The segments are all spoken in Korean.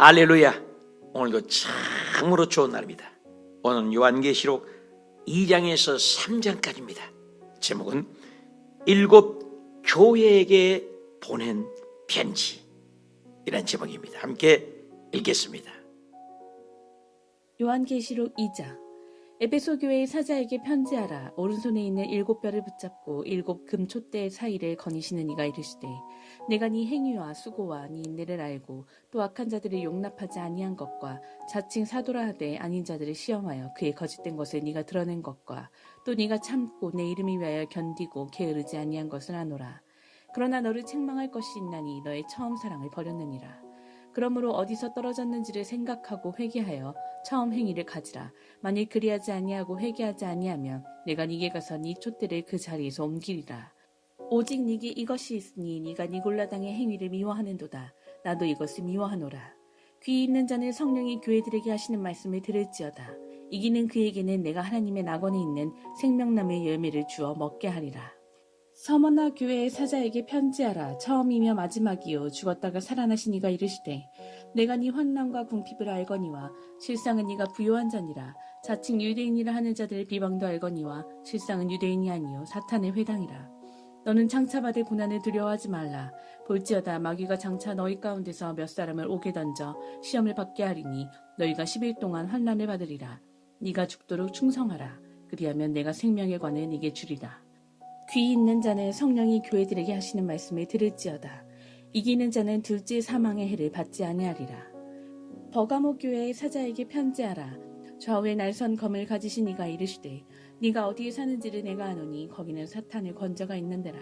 할렐루야. 오늘도 참으로 좋은 날입니다. 오늘은 요한계시록 2장에서 3장까지입니다. 제목은 일곱 교회에게 보낸 편지, 이란 제목입니다. 함께 읽겠습니다. 요한계시록 2장. 에베소 교회의 사자에게 편지하라. 오른손에 있는 일곱 뼈를 붙잡고 일곱 금 촛대 사이를 거니시는 이가 이르시되, 내가 네 행위와 수고와 네 인내를 알고 또 악한 자들을 용납하지 아니한 것과 자칭 사도라 하되 아닌 자들을 시험하여 그의 거짓된 것을 네가 드러낸 것과 또 네가 참고 내 이름을 위하여 견디고 게으르지 아니한 것을 아노라. 그러나 너를 책망할 것이 있나니 너의 처음 사랑을 버렸느니라. 그러므로 어디서 떨어졌는지를 생각하고 회개하여 처음 행위를 가지라. 만일 그리하지 아니하고 회개하지 아니하면 내가 네게 가서 네 촛대를 그 자리에서 옮기리라. 오직 네게 이것이 있으니 네가 니골라당의 행위를 미워하는도다. 나도 이것을 미워하노라. 귀 있는 자는 성령이 교회들에게 하시는 말씀을 들을지어다. 이기는 그에게는 내가 하나님의 낙원에 있는 생명나무의 열매를 주어 먹게 하리라. 서머나 교회의 사자에게 편지하라. 처음이며 마지막이요 죽었다가 살아나신 이가 이르시되, 내가 네 환난과 궁핍을 알거니와 실상은 네가 부요한 자니라. 자칭 유대인이라 하는 자들의 비방도 알거니와 실상은 유대인이 아니요 사탄의 회당이라. 너는 장차 받을 고난을 두려워하지 말라. 볼지어다 마귀가 장차 너희 가운데서 몇 사람을 옥에 던져 시험을 받게 하리니 너희가 10일 동안 환난을 받으리라. 네가 죽도록 충성하라. 그리하면 내가 생명의 관을 네게 주리라. 귀 있는 자는 성령이 교회들에게 하시는 말씀을 들을지어다. 이기는 자는 둘째 사망의 해를 받지 아니하리라. 버가모 교회의 사자에게 편지하라. 좌우에 날선 검을 가지신 이가 이르시되, 네가 어디에 사는지를 내가 아노니 거기는 사탄의 권저가 있는데라.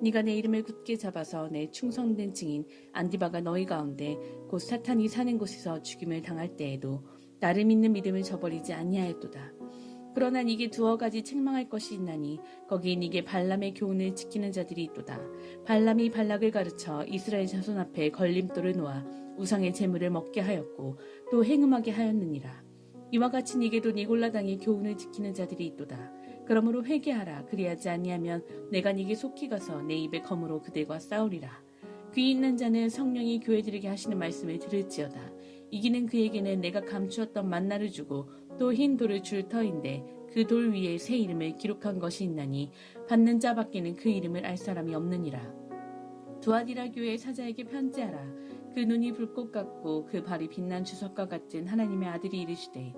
네가 내 이름을 굳게 잡아서 내 충성된 증인 안디바가 너희 가운데 곧 사탄이 사는 곳에서 죽임을 당할 때에도 나를 믿는 믿음을 저버리지 아니하였도다. 그러나 네게 두어 가지 책망할 것이 있나니 거기 네게 발람의 교훈을 지키는 자들이 있도다. 발람이 발락을 가르쳐 이스라엘 자손 앞에 걸림돌을 놓아 우상의 제물을 먹게 하였고 또 행음하게 하였느니라. 이와 같이 네게도 니골라당의 교훈을 지키는 자들이 있도다. 그러므로 회개하라. 그리하지 아니하면 내가 네게 속히 가서 내 입의 검으로 그들과 싸우리라. 귀 있는 자는 성령이 교회들에게 하시는 말씀을 들을지어다. 이기는 그에게는 내가 감추었던 만나를 주고 또 흰 돌을 줄 터인데 그 돌 위에 새 이름을 기록한 것이 있나니 받는 자밖에는 그 이름을 알 사람이 없느니라. 두아디라 교회의 사자에게 편지하라. 그 눈이 불꽃 같고 그 발이 빛난 주석과 같은 하나님의 아들이 이르시되,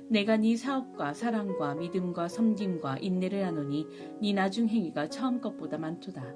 내가 네 사업과 사랑과 믿음과 섬김과 인내를 아노니 네 나중 행위가 처음 것보다 많도다.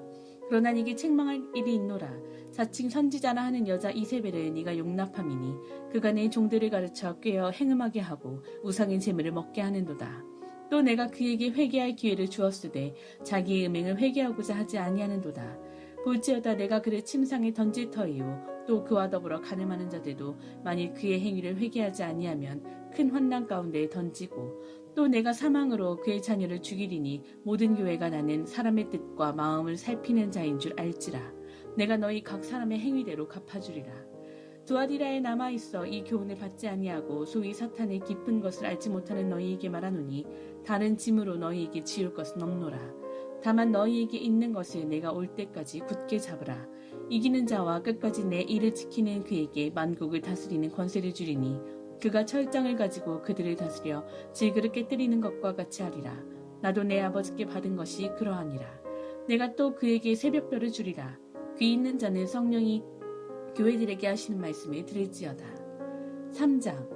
그러나 네게 책망할 일이 있노라. 자칭 선지자라 하는 여자 이세벨을 네가 용납함이니 그가 내 종들을 가르쳐 꾀어 행음하게 하고 우상의 제물을 먹게 하는도다. 또 내가 그에게 회개할 기회를 주었으되 자기의 음행을 회개하고자 하지 아니하는도다. 볼지어다 내가 그를 침상에 던질 터이요 또 그와 더불어 가늠하는 자들도 만일 그의 행위를 회개하지 아니하면 큰 환난 가운데 던지고, 또 내가 사망으로 그의 자녀를 죽이리니 모든 교회가 나는 사람의 뜻과 마음을 살피는 자인 줄 알지라. 내가 너희 각 사람의 행위대로 갚아주리라. 두아디라에 남아있어 이 교훈을 받지 아니하고 소위 사탄의 깊은 것을 알지 못하는 너희에게 말하노니 다른 짐으로 너희에게 지울 것은 없노라. 다만 너희에게 있는 것을 내가 올 때까지 굳게 잡으라. 이기는 자와 끝까지 내 일을 지키는 그에게 만국을 다스리는 권세를 주리니 그가 철장을 가지고 그들을 다스려 질그릇 깨뜨리는 것과 같이 하리라. 나도 내 아버지께 받은 것이 그러하니라. 내가 또 그에게 새벽별을 주리라. 귀 있는 자는 성령이 교회들에게 하시는 말씀을 들을지어다. 3장.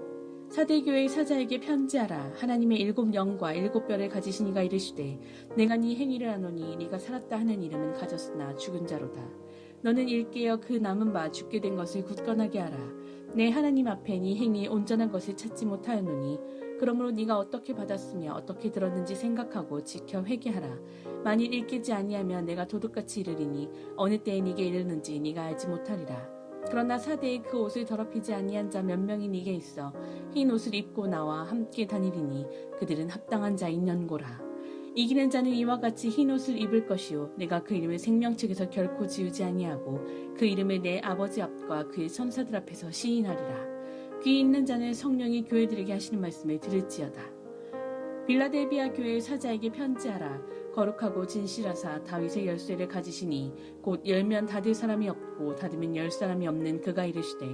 사대교회의 사자에게 편지하라. 하나님의 일곱 영과 일곱 뼈를 가지신 이가 이르시되, 내가 네 행위를 아노니 네가 살았다 하는 이름은 가졌으나 죽은 자로다. 너는 일깨어 그 남은 바 죽게 된 것을 굳건하게 하라. 내 하나님 앞에 네 행위에 온전한 것을 찾지 못하였노니 그러므로 네가 어떻게 받았으며 어떻게 들었는지 생각하고 지켜 회개하라. 만일 일깨지 아니하면 내가 도둑같이 이르리니 어느 때에 네게 이르는지 네가 알지 못하리라. 그러나 사대에 그 옷을 더럽히지 아니한 자 몇 명이 네게 있어 흰 옷을 입고 나와 함께 다니리니 그들은 합당한 자인 연고라. 이기는 자는 이와 같이 흰 옷을 입을 것이요 내가 그 이름을 생명책에서 결코 지우지 아니하고 그 이름을 내 아버지 앞과 그의 천사들 앞에서 시인하리라. 귀 있는 자는 성령이 교회들에게 하시는 말씀을 들을지어다. 빌라델비아 교회의 사자에게 편지하라. 거룩하고 진실하사 다윗의 열쇠를 가지시니 곧 열면 닫을 사람이 없고 닫으면 열 사람이 없는 그가 이르시되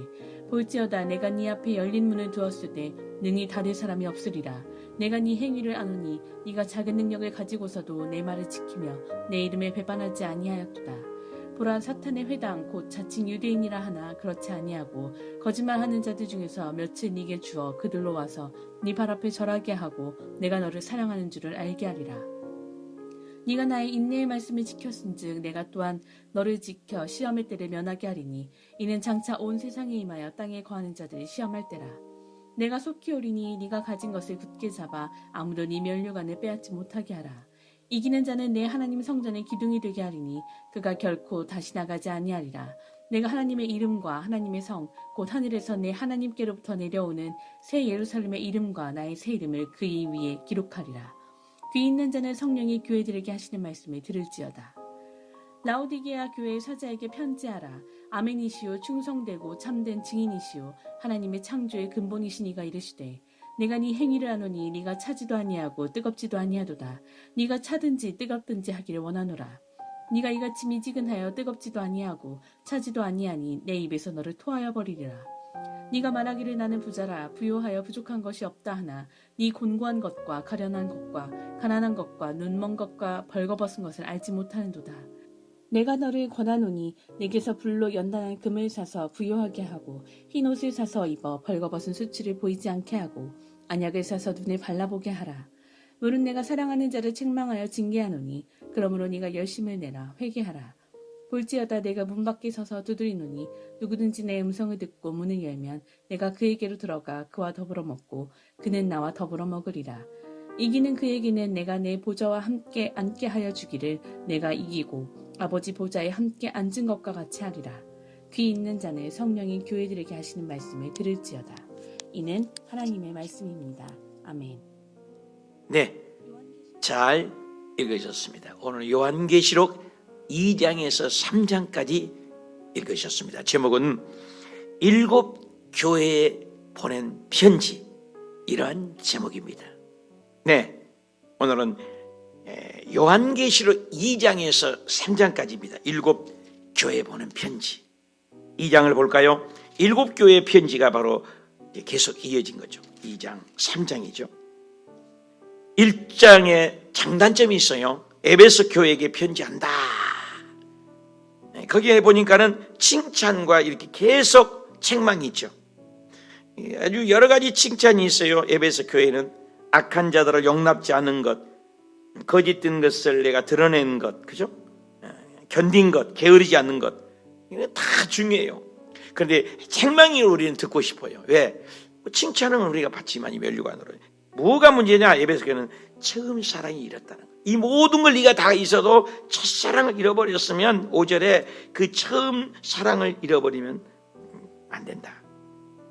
볼지어다 내가 네 앞에 열린 문을 두었으되 능히 닫을 사람이 없으리라. 내가 네 행위를 아노니 네가 작은 능력을 가지고서도 내 말을 지키며 내 이름을 배반하지 아니하였도다. 보라 사탄의 회당 곧 자칭 유대인이라 하나 그렇지 아니하고 거짓말하는 자들 중에서 며칠 네게 주어 그들로 와서 네 발 앞에 절하게 하고 내가 너를 사랑하는 줄을 알게 하리라. 네가 나의 인내의 말씀을 지켰은즉 내가 또한 너를 지켜 시험의 때를 면하게 하리니 이는 장차 온 세상에 임하여 땅에 거하는 자들이 시험할 때라. 내가 속히 오리니 네가 가진 것을 굳게 잡아 아무도 네 면류관을 빼앗지 못하게 하라. 이기는 자는 내 하나님 성전의 기둥이 되게 하리니 그가 결코 다시 나가지 아니하리라. 내가 하나님의 이름과 하나님의 성 곧 하늘에서 내 하나님께로부터 내려오는 새 예루살렘의 이름과 나의 새 이름을 그의 위에 기록하리라. 귀 있는 자는 성령이 교회들에게 하시는 말씀을 들을지어다. 라오디게아 교회의 사자에게 편지하라. 아멘이시오 충성되고 참된 증인이시오 하나님의 창조의 근본이시니가 이르시되 내가 네 행위를 아노니 네가 차지도 아니하고 뜨겁지도 아니하도다. 네가 차든지 뜨겁든지 하기를 원하노라. 네가 이같이 미지근하여 뜨겁지도 아니하고 차지도 아니하니 내 입에서 너를 토하여 버리리라. 네가 말하기를 나는 부자라 부요하여 부족한 것이 없다 하나 네 곤고한 것과 가련한 것과 가난한 것과 눈먼 것과 벌거벗은 것을 알지 못하는도다. 내가 너를 권하노니 내게서 불로 연단한 금을 사서 부요하게 하고 흰옷을 사서 입어 벌거벗은 수치를 보이지 않게 하고 안약을 사서 눈에 발라보게 하라. 물은 내가 사랑하는 자를 책망하여 징계하노니 그러므로 네가 열심을 내라 회개하라. 볼지어다 내가 문 밖에 서서 두드리노니 누구든지 내 음성을 듣고 문을 열면 내가 그에게로 들어가 그와 더불어 먹고 그는 나와 더불어 먹으리라. 이기는 그에게는 내가 내 보좌와 함께 앉게 하여 주기를 내가 이기고 아버지 보좌에 함께 앉은 것과 같이 하리라. 귀 있는 자는 성령이 교회들에게 하시는 말씀을 들을지어다. 이는 하나님의 말씀입니다. 아멘. 네, 잘 읽으셨습니다. 오늘 요한계시록 2장에서 3장까지 읽으셨습니다. 제목은 일곱 교회에 보낸 편지, 이러한 제목입니다. 네, 오늘은 요한계시록 2장에서 3장까지입니다. 일곱 교회에 보낸 편지. 2장을 볼까요? 일곱 교회의 편지가 바로 계속 이어진 거죠. 2장, 3장이죠. 1장에 장단점이 있어요. 에베소 교회에게 편지한다. 거기에 보니까는 칭찬과 이렇게 계속 책망이 있죠. 아주 여러 가지 칭찬이 있어요. 에베소 교회는 악한 자들을 용납지 않은 것, 거짓된 것을 내가 드러낸 것, 그죠? 견딘 것, 게으르지 않는 것, 이거 다 중요해요. 그런데 책망이 우리는 듣고 싶어요. 왜? 칭찬은 우리가 받지만 이 면류관으로. 뭐가 문제냐? 에베소 교회는 처음 사랑이 잃었다는 거예요. 이 모든 걸 네가 다 있어도 첫사랑을 잃어버렸으면 5절에 그 처음 사랑을 잃어버리면 안 된다.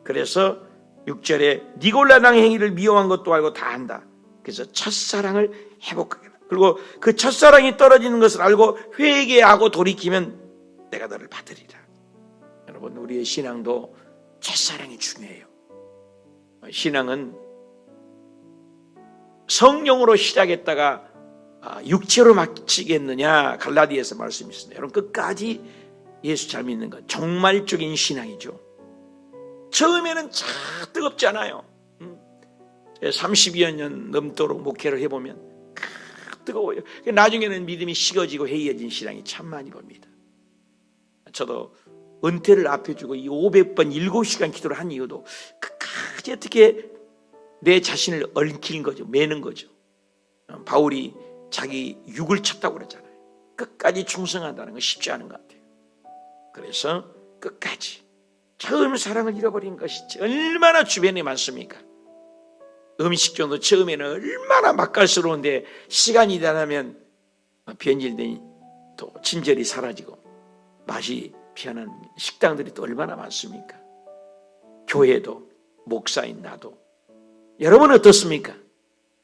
그래서 6절에 니골라당 행위를 미워한 것도 알고 다 안다. 그래서 첫사랑을 회복하겠다. 그리고 그 첫사랑이 떨어지는 것을 알고 회개하고 돌이키면 내가 너를 받으리라. 여러분, 우리의 신앙도 첫사랑이 중요해요. 신앙은 성령으로 시작했다가 육체로 마치겠느냐, 갈라디아서 말씀이 있습니다. 여러분, 끝까지 예수 잘 믿는 것, 종말적인 신앙이죠. 처음에는 참 뜨겁지 않아요. 30여 년 넘도록 목회를 해보면 뜨거워요. 나중에는 믿음이 식어지고 해이해진 신앙이 참 많이 봅니다. 저도 은퇴를 앞에 두고 이 500번 7시간 기도를 한 이유도 끝까지 어떻게 내 자신을 얽히는 거죠. 매는 거죠. 바울이 자기 육을 쳤다고 그랬잖아요. 끝까지 충성한다는 건 쉽지 않은 것 같아요. 그래서 끝까지 처음 사랑을 잃어버린 것이 얼마나 주변에 많습니까? 음식점도 처음에는 얼마나 맛깔스러운데 시간이 지나면 변질된 또 친절이 사라지고 맛이 피하는 식당들이 또 얼마나 많습니까? 교회도, 목사인 나도. 여러분은 어떻습니까?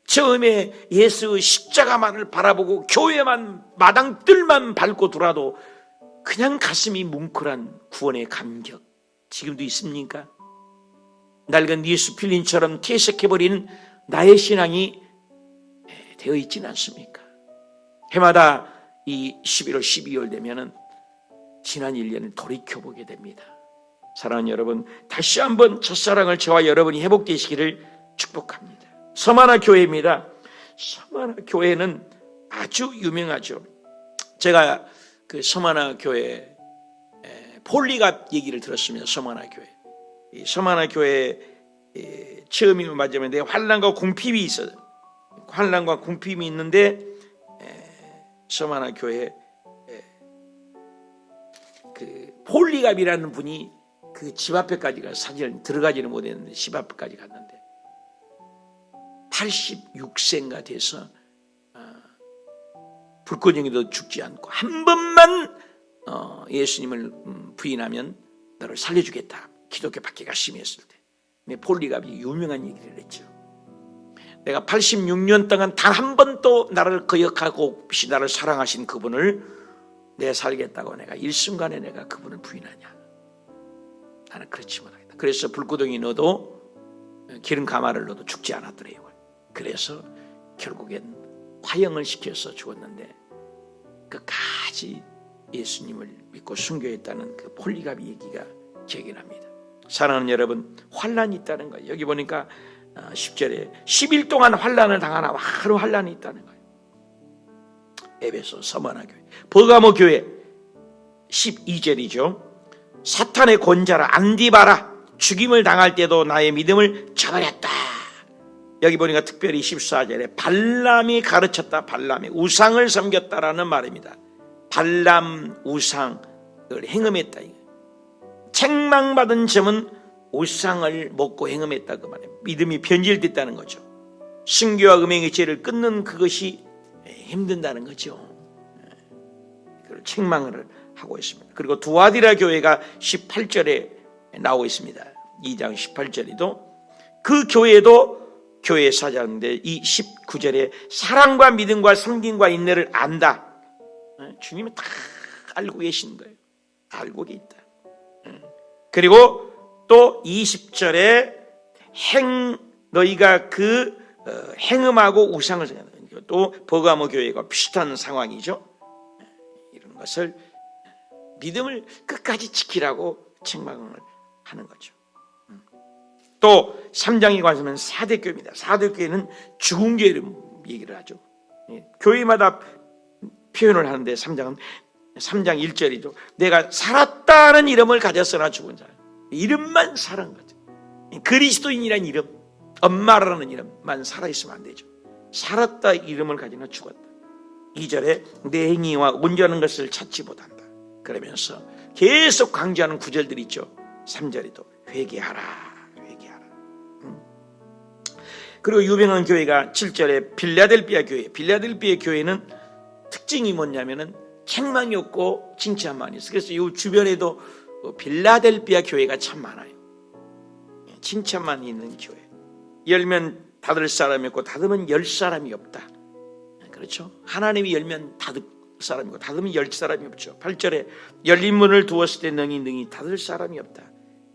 처음에 예수의 십자가만을 바라보고 교회만, 마당들만 밟고 돌아도 그냥 가슴이 뭉클한 구원의 감격 지금도 있습니까? 낡은 예수 필린처럼 퇴색해버린 나의 신앙이 되어 있지는 않습니까? 해마다 이 11월, 12월 되면은 지난 1년을 돌이켜보게 됩니다. 사랑하는 여러분, 다시 한번 첫사랑을 저와 여러분이 회복되시기를 축복합니다. 서만화 교회입니다. 서만화 교회는 아주 유명하죠. 제가 그 서만화 교회 폴리갑 얘기를 들었습니다. 서만화 교회. 이 서만화 교회 처음이 맞으면 환난과 궁핍이 있어요. 환난과 궁핍이 있는데 서만화 교회 그 폴리갑이라는 분이 그 집 앞에까지 가 사진을 들어가지는 못했는데 집 앞에까지 갔는데 86세인가 돼서 불꽃형이도 죽지 않고 한 번만 예수님을 부인하면 너를 살려주겠다. 기독교 박해가 심했을 때. 근데 폴리갑이 유명한 얘기를 했죠. 내가 86년 동안 단 한 번도 나를 거역하고 없이 나를 사랑하신 그분을 내 살겠다고 내가 일순간에 내가 그분을 부인하냐. 나는 그렇지 못하겠다. 그래서 불구덩이 넣어도 기름 가마를 넣어도 죽지 않았더래요. 그래서 결국엔 화형을 시켜서 죽었는데 끝까지 예수님을 믿고 순교했다는 그 폴리갑 얘기가 기억이 납니다. 사랑하는 여러분, 환란이 있다는 거예요. 여기 보니까 10절에 10일 동안 환란을 당하나 하루 환란이 있다는 거예요. 에베소 서만화 교회, 버가모 교회 12절이죠. 사탄의 권자라 안디바라 죽임을 당할 때도 나의 믿음을 저버렸다. 여기 보니까 특별히 14절에 발람이 가르쳤다. 발람이 우상을 섬겼다라는 말입니다. 발람 우상을 행음했다. 책망받은 점은 우상을 먹고 행음했다 그 말이에요. 믿음이 변질됐다는 거죠. 순교와 음행의 죄를 끊는 그것이 힘든다는 거죠. 그걸 책망을 하고 있습니다. 그리고 두아디라 교회가 18절에 나오고 있습니다. 2장 18절에도 그 교회도 교회 사자인데 이 19절에 사랑과 믿음과 섬김과 인내를 안다. 주님은 다 알고 계신 거예요. 알고 있다. 그리고 또 20절에 너희가 그 행음하고 우상을 또 버가모 교회가 비슷한 상황이죠. 이런 것을 믿음을 끝까지 지키라고 책망을 하는 거죠. 또 3장에 관해서는 사대교회입니다. 사대교회는 죽은 교회를 얘기를 하죠. 교회마다 표현을 하는데 3장 1절이죠. 내가 살았다는 이름을 가졌으나 죽은 자. 이름만 살은 거죠. 그리스도인이라는 이름, 엄마라는 이름만 살아있으면 안 되죠. 살았다 이름을 가지나 죽었다. 2절에 내 행위와 온전한 것을 찾지 못한다. 그러면서 계속 강조하는 구절들이 있죠. 3절에도 회개하라. 그리고 유명한 교회가 7절에 빌라델비아 교회. 빌라델비아 교회는 특징이 뭐냐면은 책망이 없고 칭찬만 있어요. 그래서 이 주변에도 빌라델비아 교회가 참 많아요. 칭찬만 있는 교회. 열면 닫을 사람이 없고 닫으면 열 사람이 없다. 그렇죠? 하나님이 열면 닫을 사람이고 닫으면 열 사람이 없죠. 8절에 열린 문을 두었을 때 능히 닫을 사람이 없다.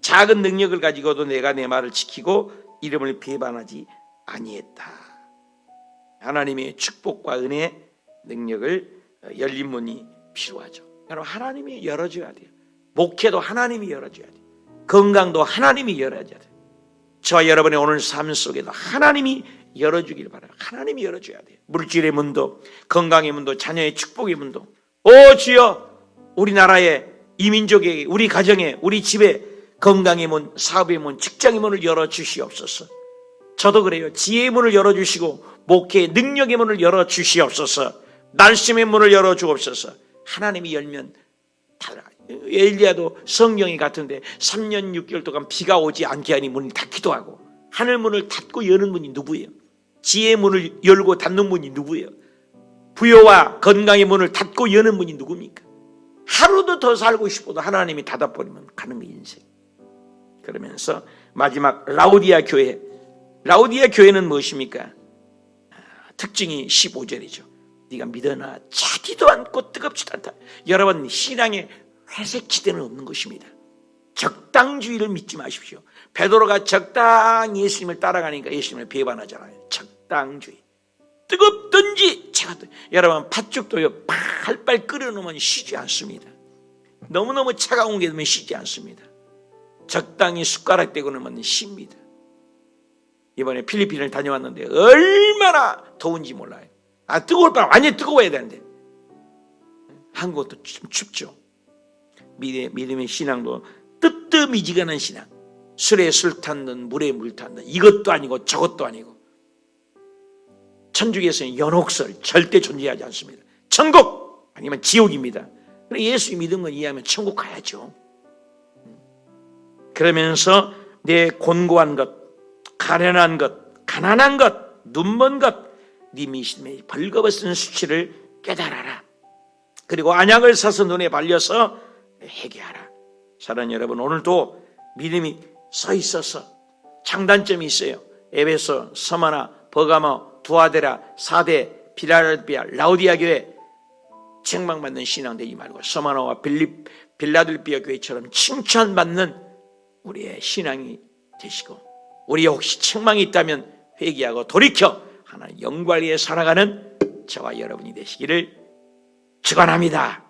작은 능력을 가지고도 내가 내 말을 지키고 이름을 배반하지 아니했다. 하나님의 축복과 은혜, 능력을 열린 문이 필요하죠. 여러분, 하나님이 열어줘야 돼요. 목회도 하나님이 열어줘야 돼요. 건강도 하나님이 열어줘야 돼요. 저와 여러분의 오늘 삶 속에도 하나님이 열어주길 바라요. 하나님이 열어줘야 돼요. 물질의 문도, 건강의 문도, 자녀의 축복의 문도. 오 주여, 우리나라에, 이민족에게, 우리 가정에, 우리 집에 건강의 문, 사업의 문, 직장의 문을 열어주시옵소서. 저도 그래요. 지혜의 문을 열어주시고 목회의 능력의 문을 열어주시옵소서. 날심의 문을 열어주옵소서. 하나님이 열면 달라. 엘리야도 성경이 같은데 3년 6개월 동안 비가 오지 않게 하니 문을 닫기도 하고, 하늘 문을 닫고 여는 분이 누구예요? 지혜의 문을 열고 닫는 분이 누구예요? 부여와 건강의 문을 닫고 여는 분이 누굽니까? 하루도 더 살고 싶어도 하나님이 닫아버리면 가는 거 인생. 그러면서 마지막 라우디아 교회. 라우디아 교회는 무엇입니까? 특징이 15절이죠. 네가 믿으나 차지도 않고 뜨겁지도 않다. 여러분, 신앙에 회색지대는 없는 것입니다. 적당주의를 믿지 마십시오. 베드로가 적당히 예수님을 따라가니까 예수님을 배반하잖아요. 적당주의. 뜨겁든지 차갑든지. 여러분 팥죽도요 팔팔 끓여놓으면 쉬지 않습니다. 너무너무 차가운 게 되면 쉬지 않습니다. 적당히 숟가락 떼고 넣으면 쉽니다. 이번에 필리핀을 다녀왔는데 얼마나 더운지 몰라요. 뜨거울 바람 완전히 뜨거워야 되는데 한국도 좀 춥죠. 믿음의 신앙도 뜨뜻미지근한 신앙. 술에 술 탔는 물에 물 탔는 이것도 아니고 저것도 아니고. 천주교에서는 연옥설 절대 존재하지 않습니다. 천국 아니면 지옥입니다. 예수 믿은 걸 이해하면 천국 가야죠. 그러면서 내 곤고한 것, 가련한 것, 가난한 것, 눈먼 것, 네 미심의 벌거벗은 수치를 깨달아라. 그리고 안약을 사서 눈에 발려서 회개하라. 사랑하는 여러분, 오늘도 믿음이 서 있어서 장단점이 있어요. 에베소, 서마나, 버가모, 두아데라, 사대, 필라델피아, 라우디아 교회 책망받는 신앙 되지 말고 서마나와 빌라델피아 교회처럼 칭찬받는 우리의 신앙이 되시고, 우리의 혹시 책망이 있다면 회개하고 돌이켜 하나님 영광 위에 살아가는 저와 여러분이 되시기를 축원합니다.